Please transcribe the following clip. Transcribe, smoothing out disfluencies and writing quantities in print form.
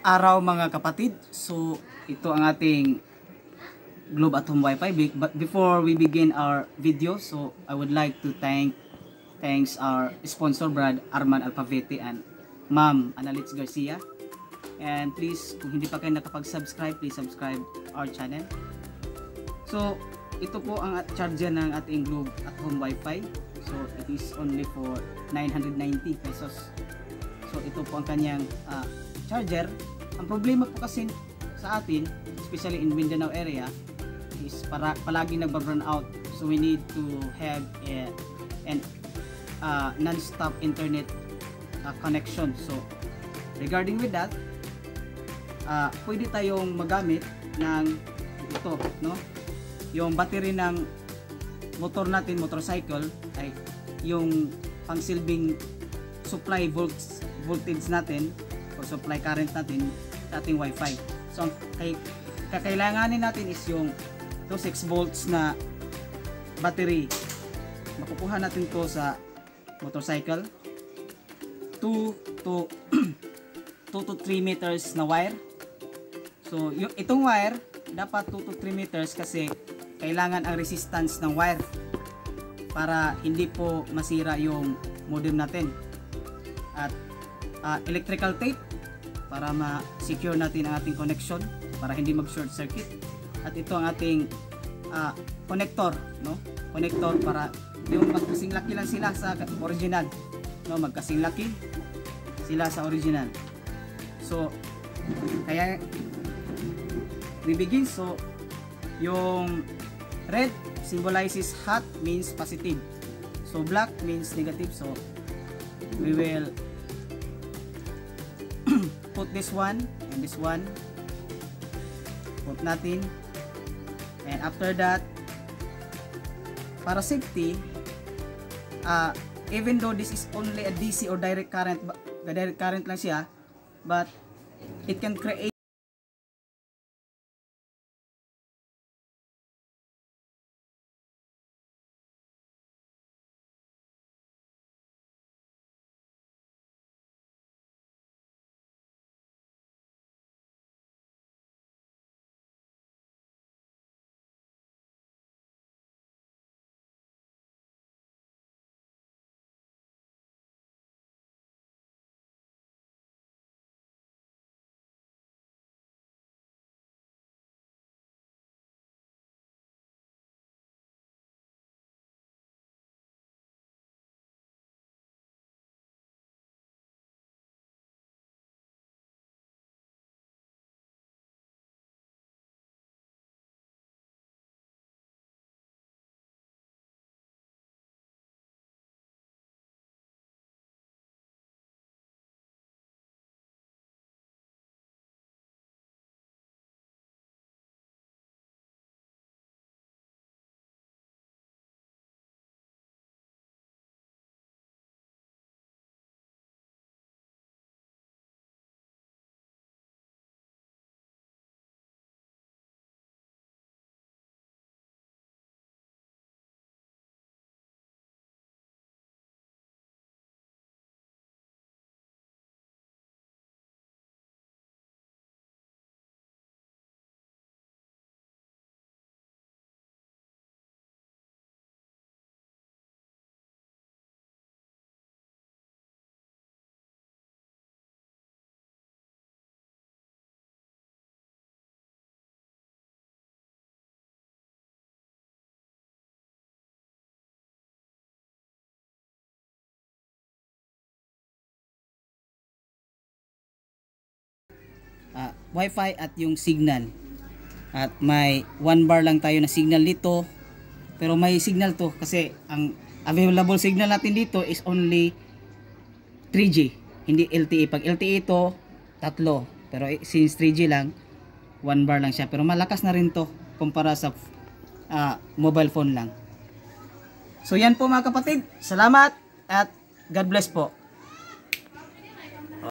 araw mga kapatid. So ito ang ating Globe at Home Wi-Fi. But before we begin our video, so I would like to thanks our sponsor Brad Arman Alpavete and Ma'am Annalise Garcia. And please, kung hindi pa kayo nakapag-subscribe, please subscribe our channel. So ito po ang charger ng ating Globe at Home Wi-Fi. So it is only for 990 pesos. So ito po ang kanyang charger. Ang problema po kasi sa atin, especially in Mindanao area, is palagi nagba-burn out. So we need to have an non-stop internet connection. So regarding with that, pwede tayong magamit ng ito, no? Yung battery ng motor natin, motorcycle, ay yung pangsilbing supply voltage natin o supply current natin sa ating Wi-Fi. So ang kakailanganin natin is yung 6 volts na battery. Makukuha natin to sa motorcycle. 2 to 3 meters na wire. So itong wire dapat 2 to 3 meters kasi kailangan ang resistance ng wire para hindi po masira yung modem natin. At electrical tape para ma-secure natin ang ating connection para hindi mag-short circuit. At ito ang ating connector, no? Connector para yung magkasing laki lang sila sa original, no? Magkasing laki sila sa original. So kaya we begin. So yung red symbolizes hot, means positive. So black means negative. So we will put this one and this one. Put natin. And after that, para safety, even though this is only a DC or direct current lang siya, but it can create Wi-Fi at yung signal. At may 1 bar lang tayo na signal dito. Pero may signal to kasi ang available signal natin dito is only 3G, hindi LTE. Pag LTE ito, 3. Pero since 3G lang, 1 bar lang siya. Pero malakas na rin to kumpara sa mobile phone lang. So yan po mga kapatid. Salamat at God bless po.